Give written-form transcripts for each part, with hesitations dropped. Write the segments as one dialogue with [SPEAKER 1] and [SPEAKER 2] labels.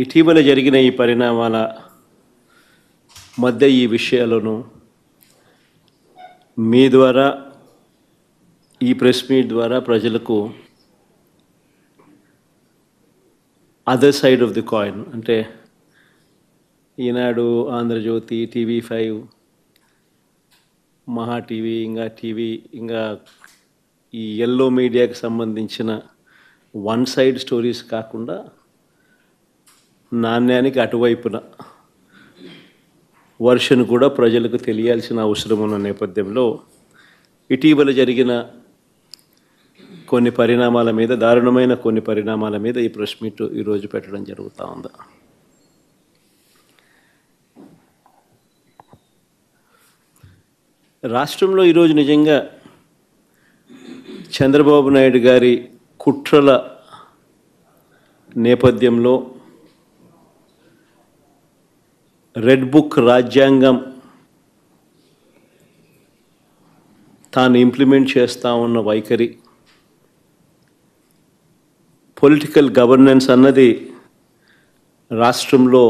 [SPEAKER 1] ఇటీవల జరిగిన ఈ పరిణామాల మధ్య ఈ విషయాలను మీ ద్వారా ఈ ప్రెస్ మీట్ ద్వారా ప్రజలకు other side of the coin అంటే ఈనాడు, ఆంధ్రజ్యోతి, TV5, మహా టీవీ, ఇంకా ఈ ఎల్లో మీడియాకి సంబంధించిన వన్ సైడ్ స్టోరీస్ కాకుండా నాణ్యానికి అటువైపున వర్షన్ కూడా ప్రజలకు తెలియాల్సిన అవసరం ఉన్న నేపథ్యంలో ఇటీవల జరిగిన కొన్ని పరిణామాల మీద, దారుణమైన కొన్ని పరిణామాల మీద ఈ ప్రెస్ మీట్ ఈరోజు పెట్టడం జరుగుతూ ఉంది. రాష్ట్రంలో ఈరోజు నిజంగా చంద్రబాబు నాయుడు గారి కుట్రల నేపథ్యంలో రెడ్ బుక్ రాజ్యాంగం తాను ఇంప్లిమెంట్ చేస్తూ ఉన్న వైఖరి, పొలిటికల్ గవర్నెన్స్ అన్నది రాష్ట్రంలో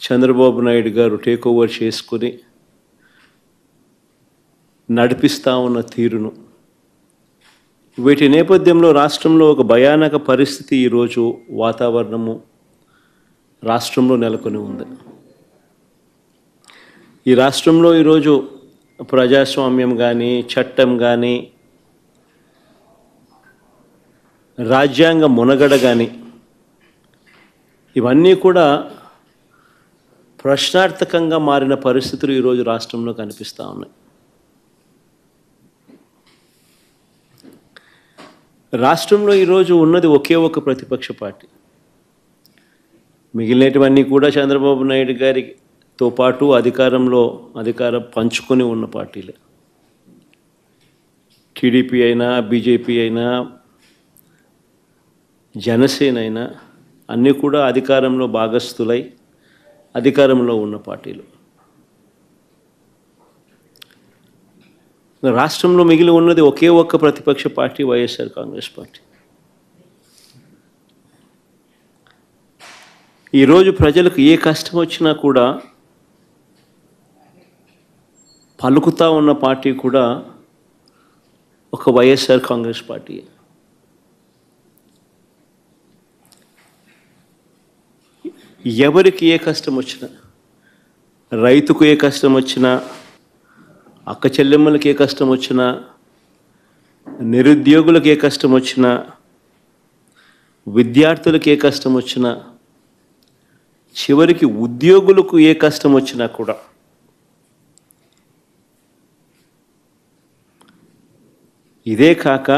[SPEAKER 1] చంద్రబాబు నాయుడు గారు టేక్ ఓవర్ చేసుకుని నడిపిస్తూ ఉన్న తీరును, వీటి నేపథ్యంలో రాష్ట్రంలో ఒక భయానక పరిస్థితి ఈరోజు వాతావరణము రాష్ట్రంలో నెలకొని ఉంది. ఈ రాష్ట్రంలో ఈరోజు ప్రజాస్వామ్యం కానీ, చట్టం కానీ, రాజ్యాంగ మునగడ కానీ ఇవన్నీ కూడా ప్రశ్నార్థకంగా మారిన పరిస్థితులు ఈరోజు రాష్ట్రంలో కనిపిస్తూ ఉన్నాయి. రాష్ట్రంలో ఈరోజు ఉన్నది ఒకే ఒక ప్రతిపక్ష పార్టీ. మిగిలినటువన్నీ కూడా చంద్రబాబు నాయుడు గారితో పాటు అధికారం పంచుకొని ఉన్న పార్టీలే. టీడీపీ అయినా, బీజేపీ అయినా, జనసేన అయినా అన్నీ కూడా అధికారంలో భాగస్థులై అధికారంలో ఉన్న పార్టీలు. రాష్ట్రంలో మిగిలి ఉన్నది ఒకే ఒక్క ప్రతిపక్ష పార్టీ, వైఎస్ఆర్ కాంగ్రెస్ పార్టీ. ఈరోజు ప్రజలకు ఏ కష్టం వచ్చినా కూడా పలుకుతూ ఉన్న పార్టీ కూడా ఒక వైఎస్ఆర్ కాంగ్రెస్ పార్టీ. ఎవరికి ఏ కష్టం వచ్చినా, రైతుకు ఏ కష్టం వచ్చినా, అక్క చెల్లెమ్మలకి ఏ కష్టం వచ్చినా, నిరుద్యోగులకు ఏ కష్టం వచ్చినా, విద్యార్థులకు ఏ కష్టం వచ్చినా, చివరికి ఉద్యోగులకు ఏ కష్టం వచ్చినా కూడా ఇదే కాక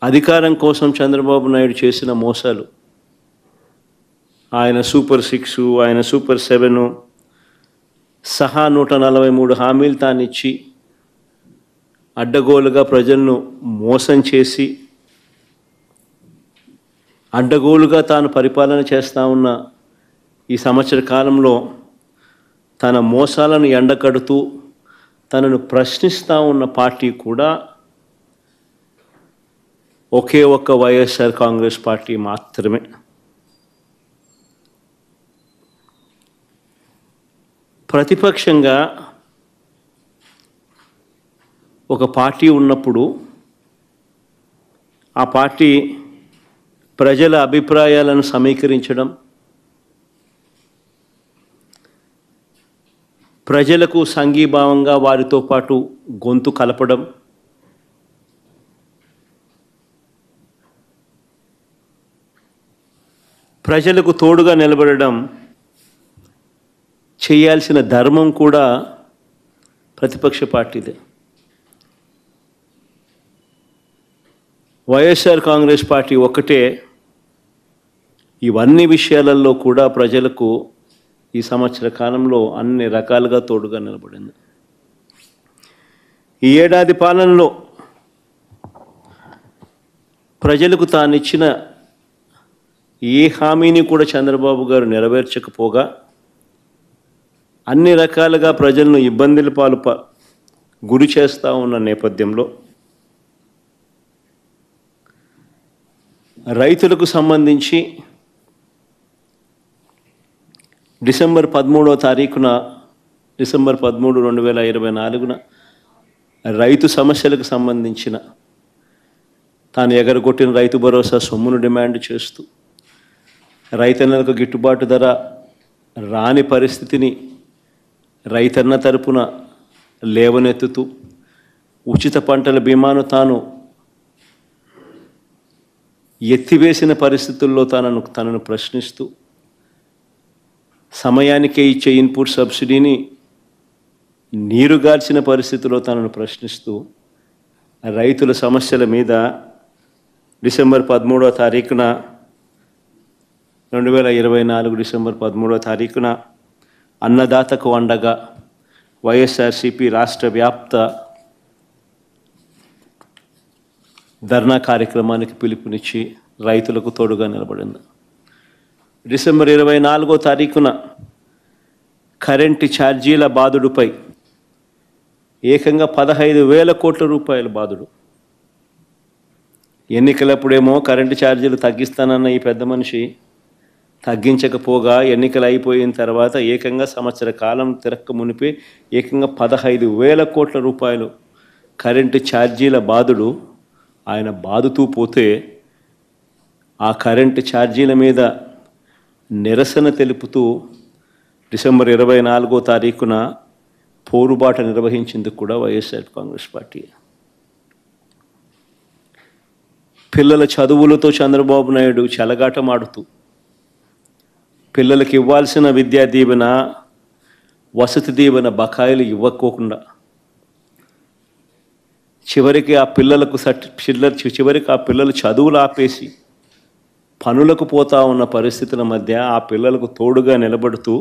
[SPEAKER 1] అధికారం కోసం చంద్రబాబు నాయుడు చేసిన మోసాలు, ఆయన సూపర్ 6, ఆయన సూపర్ 7 సహా 143 హామీలు తానిచ్చి అడ్డగోలుగా ప్రజలను మోసం చేసి అడ్డగోలుగా తాను పరిపాలన చేస్తూ ఉన్న ఈ సంవత్సర కాలంలో తన మోసాలను ఎండకడుతూ తనను ప్రశ్నిస్తూ ఉన్న పార్టీ కూడా ఒకే ఒక్క వైఎస్ఆర్ కాంగ్రెస్ పార్టీ మాత్రమే. ప్రతిపక్షంగా ఒక పార్టీ ఉన్నప్పుడు ఆ పార్టీ ప్రజల అభిప్రాయాలను సమీకరించడం, ప్రజలకు సంఘీభావంగా వారితో పాటు గొంతు కలపడం, ప్రజలకు తోడుగా నిలబడడం చేయాల్సిన ధర్మం కూడా ప్రతిపక్ష పార్టీదే. వైఎస్ఆర్ కాంగ్రెస్ పార్టీ ఒక్కటే ఇవన్నీ విషయాలలో కూడా ప్రజలకు ఈ సంవత్సర కాలంలో అన్ని రకాలుగా తోడుగా నిలబడింది. ఈ ఏడాది పాలనలో ప్రజలకు తానిచ్చిన ఏ హామీని కూడా చంద్రబాబు గారు నెరవేర్చకపోగా అన్ని రకాలుగా ప్రజలను ఇబ్బందుల పాలు గురి చేస్తూ ఉన్న నేపథ్యంలో రైతులకు సంబంధించి డిసెంబర్ 13వ తారీఖున డిసెంబర్ 13, 2024 రైతు సమస్యలకు సంబంధించిన తాను ఎగరగొట్టిన రైతు భరోసా సొమ్మును డిమాండ్ చేస్తూ రైతన్నలకు గిట్టుబాటు ధర రాని పరిస్థితిని రైతన్న తరపున లేవనెత్తుతూ ఉచిత పంటల బీమాను తాను ఎత్తివేసిన పరిస్థితుల్లో తనను ప్రశ్నిస్తూ సమయానికే ఇచ్చే ఇన్పుట్ సబ్సిడీని నీరుగార్చిన పరిస్థితుల్లో తనను ప్రశ్నిస్తూ రైతుల సమస్యల మీద డిసెంబర్ 13వ తారీఖున 2024 డిసెంబర్ 13వ తారీఖున అన్నదాతకు అండగా వైఎస్ఆర్సీపీ రాష్ట్ర వ్యాప్త ధర్నా కార్యక్రమానికి పిలుపునిచ్చి రైతులకు తోడుగా నిలబడింది. డిసెంబర్ 24వ తారీఖున కరెంటు ఛార్జీల బాదుడుపై ఏకంగా 15,000 కోట్ల రూపాయల బాదుడు. ఎన్నికలప్పుడేమో కరెంటు ఛార్జీలు తగ్గిస్తానన్న ఈ పెద్ద మనిషి తగ్గించకపోగా ఎన్నికలు అయిపోయిన తర్వాత ఏకంగా సంవత్సర కాలం తిరక్క మునిపే ఏకంగా 15,000 కోట్ల రూపాయలు కరెంటు ఛార్జీల బాదుడు ఆయన బాదుతూ పోతే ఆ కరెంటు ఛార్జీల మీద నిరసన తెలుపుతూ డిసెంబర్ 24వ తారీఖున పోరుబాట నిర్వహించేందుకు కూడా వైఎస్ఆర్ కాంగ్రెస్ పార్టీ. పిల్లల చదువులతో చంద్రబాబు నాయుడు చెలగాటమాడుతూ పిల్లలకు ఇవ్వాల్సిన విద్యా దీవెన వసతి దీవెన బకాయిలు ఇవ్వకోకుండా చివరికి ఆ పిల్లలు చదువులు ఆపేసి పనులకు పోతా ఉన్న పరిస్థితుల మధ్య ఆ పిల్లలకు తోడుగా నిలబడుతూ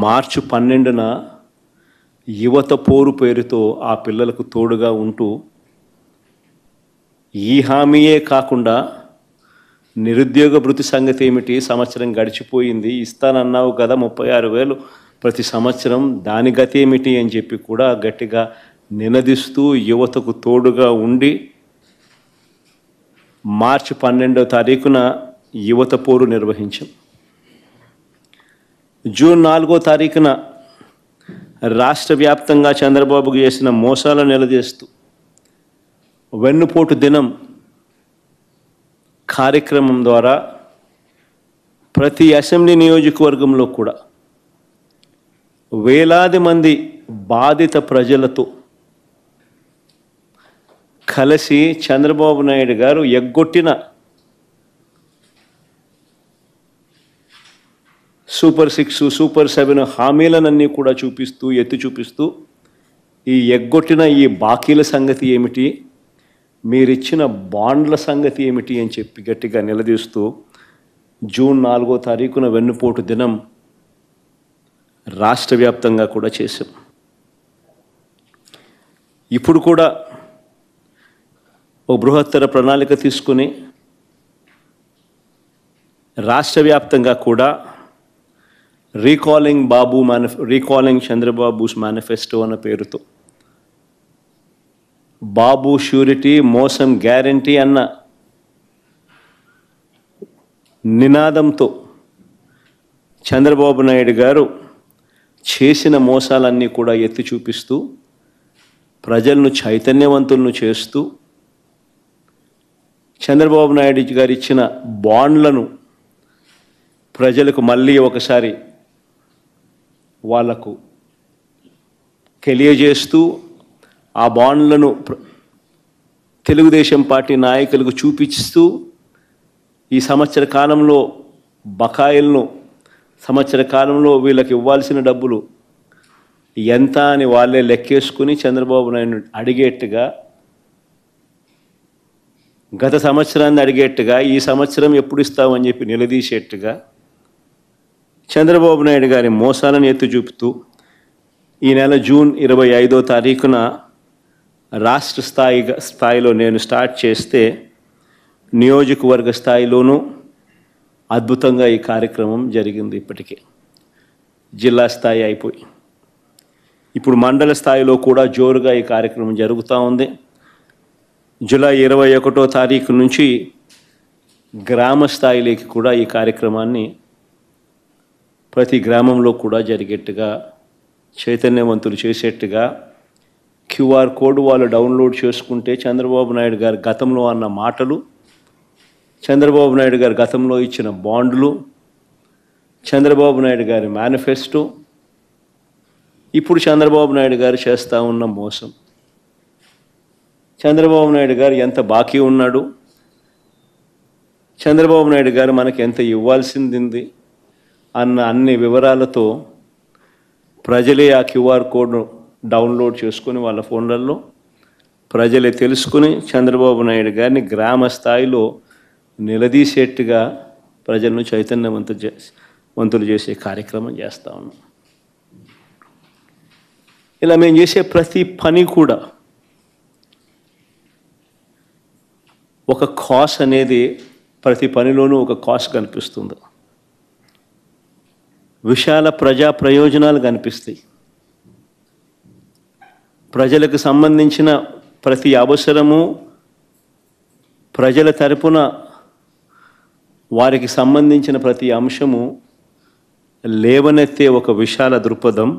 [SPEAKER 1] మార్చి 12న యువత పోరు పేరుతో ఆ పిల్లలకు తోడుగా ఉంటూ ఈ హామీయే కాకుండా నిరుద్యోగ భృతి సంగతి ఏమిటి, సంవత్సరం గడిచిపోయింది, ఇస్తానన్నావు కదా 36,000 ప్రతి సంవత్సరం, దాని గతి ఏమిటి అని చెప్పి కూడా గట్టిగా నినదిస్తూ యువతకు తోడుగా ఉండి మార్చి 12వ తారీఖున యువత పోరు నిర్వహించాం. జూన్ 4వ తారీఖున రాష్ట్ర వ్యాప్తంగా చంద్రబాబుకు చేసిన మోసాలను నిలదీస్తూ వెన్నుపోటు దినం కార్యక్రమం ద్వారా ప్రతి అసెంబ్లీ నియోజకవర్గంలో కూడా వేలాది మంది బాధిత ప్రజలతో కలిసి చంద్రబాబు నాయుడు గారు ఎగ్గొట్టిన సూపర్ 6, సూపర్ 7 హామీలనన్నీ కూడా ఎత్తి చూపిస్తూ ఈ ఎగ్గొట్టిన ఈ బాకీల సంగతి ఏమిటి, మీరిచ్చిన బాండ్ల సంగతి ఏమిటి అని చెప్పి గట్టిగా నిలదీస్తూ జూన్ 4వ తారీఖున వెన్నుపోటు దినం రాష్ట్ర వ్యాప్తంగా కూడా చేశాం. ఇప్పుడు కూడా ఓ బృహత్తర ప్రణాళిక తీసుకుని రాష్ట్ర వ్యాప్తంగా కూడా రీకాలింగ్ చంద్రబాబుస్ మేనిఫెస్టో అన్న పేరుతో బాబు ష్యూరిటీ మోసం గ్యారంటీ అన్న నినాదంతో చంద్రబాబు నాయుడు గారు చేసిన మోసాలన్నీ కూడా ఎత్తి చూపిస్తూ ప్రజలను చైతన్యవంతులను చేస్తూ చంద్రబాబు నాయుడు గారు ఇచ్చిన బాండ్లను ప్రజలకు మళ్ళీ ఒకసారి వాళ్లకు తెలియజేస్తూ ఆ బాండ్లను తెలుగుదేశం పార్టీ నాయకులకు చూపిస్తూ ఈ సంవత్సర కాలంలో బకాయిలను సంవత్సర కాలంలో వీళ్ళకి ఇవ్వాల్సిన డబ్బులు ఎంత అని వాళ్ళే లెక్కేసుకుని చంద్రబాబు నాయుడు అడిగేట్టుగా, గత సంవత్సరాన్ని అడిగేట్టుగా ఈ సంవత్సరం ఎప్పుడు ఇస్తామని చెప్పి నిలదీసేట్టుగా చంద్రబాబు నాయుడు గారి మోసాలను ఎత్తి చూపుతూ ఈ నెల జూన్ 25వ తారీఖున రాష్ట్ర స్థాయిలో నేను స్టార్ట్ చేస్తే నియోజకవర్గ స్థాయిలోనూ అద్భుతంగా ఈ కార్యక్రమం జరిగింది. ఇప్పటికే జిల్లా స్థాయి అయిపోయి ఇప్పుడు మండల స్థాయిలో కూడా జోరుగా ఈ కార్యక్రమం జరుగుతూ ఉంది. జూలై 21వ తారీఖు నుంచి గ్రామ స్థాయిలోకి కూడా ఈ కార్యక్రమాన్ని ప్రతి గ్రామంలో కూడా జరిగేట్టుగా చైతన్యవంతులు చేసేట్టుగా క్యూఆర్ కోడ్ వాళ్ళు డౌన్లోడ్ చేసుకుంటే చంద్రబాబు నాయుడు గారు గతంలో అన్న మాటలు, చంద్రబాబు నాయుడు గారు గతంలో ఇచ్చిన బాండ్లు, చంద్రబాబు నాయుడు గారి మేనిఫెస్టో, ఇప్పుడు చంద్రబాబు నాయుడు గారు చేస్తూ ఉన్న మోసం, చంద్రబాబు నాయుడు గారు ఎంత బాకీ ఉన్నాడు, చంద్రబాబు నాయుడు గారు మనకి ఎంత ఇవ్వాల్సింది అన్న అన్ని వివరాలతో ప్రజలే ఆ క్యూఆర్ కోడ్ను డౌన్లోడ్ చేసుకుని వాళ్ళ ఫోన్లలో ప్రజలే తెలుసుకుని చంద్రబాబు నాయుడు గారిని గ్రామ స్థాయిలో నిలదీసేట్టుగా ప్రజలను చైతన్యవంతులు చేసే కార్యక్రమం చేస్తూ ఉన్నాం. ఇలా మేము చేసే ప్రతి పని కూడా ఒక కాస్ అనేది, ప్రతి పనిలోనూ ఒక కాస్ కనిపిస్తుంది, విశాల ప్రజా ప్రయోజనాలు కనిపిస్తాయి. ప్రజలకు సంబంధించిన ప్రతి అవసరము, ప్రజల తరపున వారికి సంబంధించిన ప్రతి అంశము లేవనెత్తే ఒక విశాల దృక్పథం,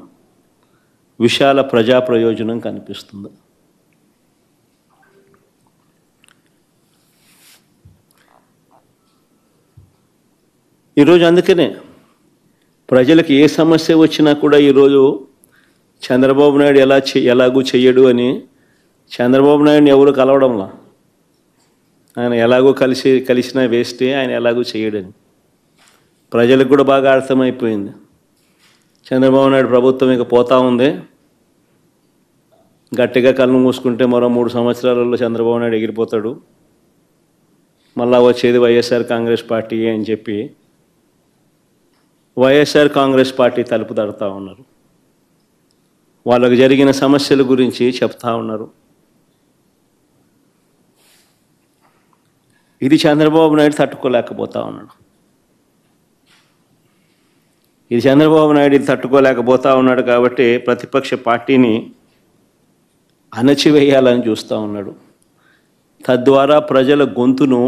[SPEAKER 1] విశాల ప్రజా ప్రయోజనం కనిపిస్తుంది. ఈరోజు అందుకనే ప్రజలకు ఏ సమస్య వచ్చినా కూడా ఈరోజు చంద్రబాబు నాయుడు ఎలాగూ చెయ్యడు అని చంద్రబాబు నాయుడిని ఎవరు కలవడంలా. ఆయన ఎలాగో కలిసినా వేస్టే, ఆయన ఎలాగూ చేయడని ప్రజలకు కూడా బాగా అర్థమైపోయింది. చంద్రబాబు నాయుడు ప్రభుత్వం ఇక పోతా ఉంది, గట్టిగా కళ్ళు మూసుకుంటే మరో 3 సంవత్సరాలలో చంద్రబాబు నాయుడు ఎగిరిపోతాడు, మళ్ళా వచ్చేది వైఎస్ఆర్ కాంగ్రెస్ పార్టీ అని చెప్పి వైఎస్ఆర్ కాంగ్రెస్ పార్టీ తలుపు తడుతూ ఉన్నారు. వాళ్ళకు జరిగిన సమస్యల గురించి చెప్తా ఉన్నారు. ఇది చంద్రబాబు నాయుడు తట్టుకోలేకపోతా ఉన్నాడు. ఇది చంద్రబాబు నాయుడు ఇది తట్టుకోలేకపోతా ఉన్నాడు కాబట్టి ప్రతిపక్ష పార్టీని అణచివేయాలని చూస్తూ ఉన్నాడు. తద్వారా ప్రజల గొంతును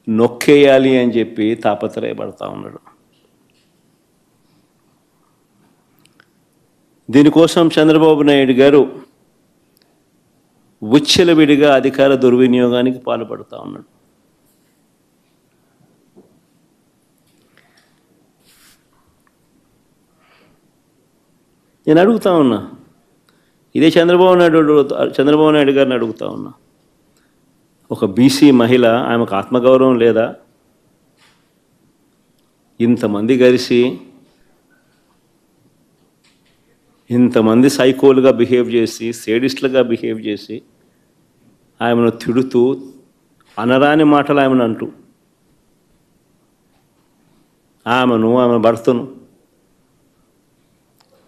[SPEAKER 1] నొక్కేయాలి అని చెప్పి తాపత్రయపడతా ఉన్నాడు. దీనికోసం చంద్రబాబు నాయుడు గారు విచ్చలవిడిగా అధికార దుర్వినియోగానికి పాల్పడుతూ ఉన్నాడు. నేను అడుగుతా ఉన్నా, ఇదే చంద్రబాబు నాయుడు గారిని అడుగుతా ఉన్నా, ఒక బీసీ మహిళ, ఆమెకు ఆత్మగౌరవం లేదా? ఇంతమంది కలిసి ఇంతమంది సైకోలుగా బిహేవ్ చేసి, సేడిస్ట్లుగా బిహేవ్ చేసి ఆమెను తిడుతూ అనరాని మాటలు ఆమెను అంటూ ఆమె భర్తను,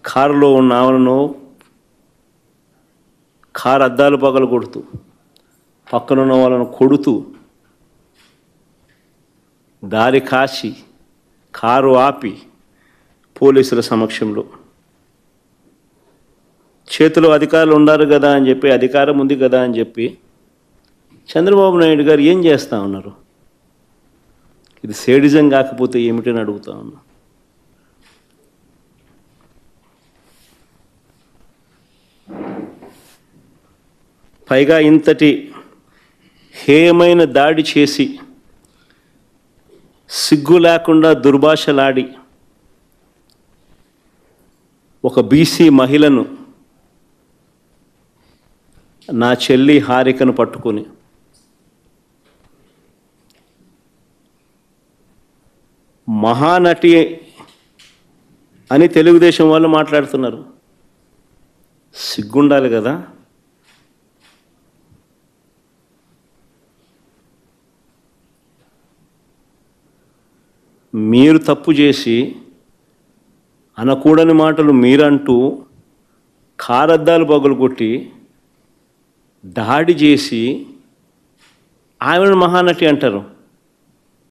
[SPEAKER 1] కారులో ఉన్న ఆమెను కారు అద్దాలు పగలు కొడుతూ, పక్కనున్న వాళ్ళను కొడుతూ, దారి కాచి కారు ఆపి పోలీసుల సమక్షంలో చేతిలో అధికారులు ఉన్నారు కదా అని చెప్పి, అధికారం ఉంది కదా అని చెప్పి చంద్రబాబు నాయుడు గారు ఏం చేస్తూ ఉన్నారు? ఇది సేడిజం కాకపోతే ఏమిటని అడుగుతా ఉన్నా. పైగా ఇంతటి హేయమైన దాడి చేసి, సిగ్గు లేకుండా దుర్భాషలాడి ఒక బీసీ మహిళను, నా చెల్లి హారికను పట్టుకొని మహానటి అని తెలుగుదేశం వాళ్ళు మాట్లాడుతున్నారు. సిగ్గుండాలి కదా. మీరు తప్పు చేసి అనకూడని మాటలు మీరంటూ కారద్దాలు పగులు కొట్టి దాడి చేసి ఆమెను మహానటి అంటారు.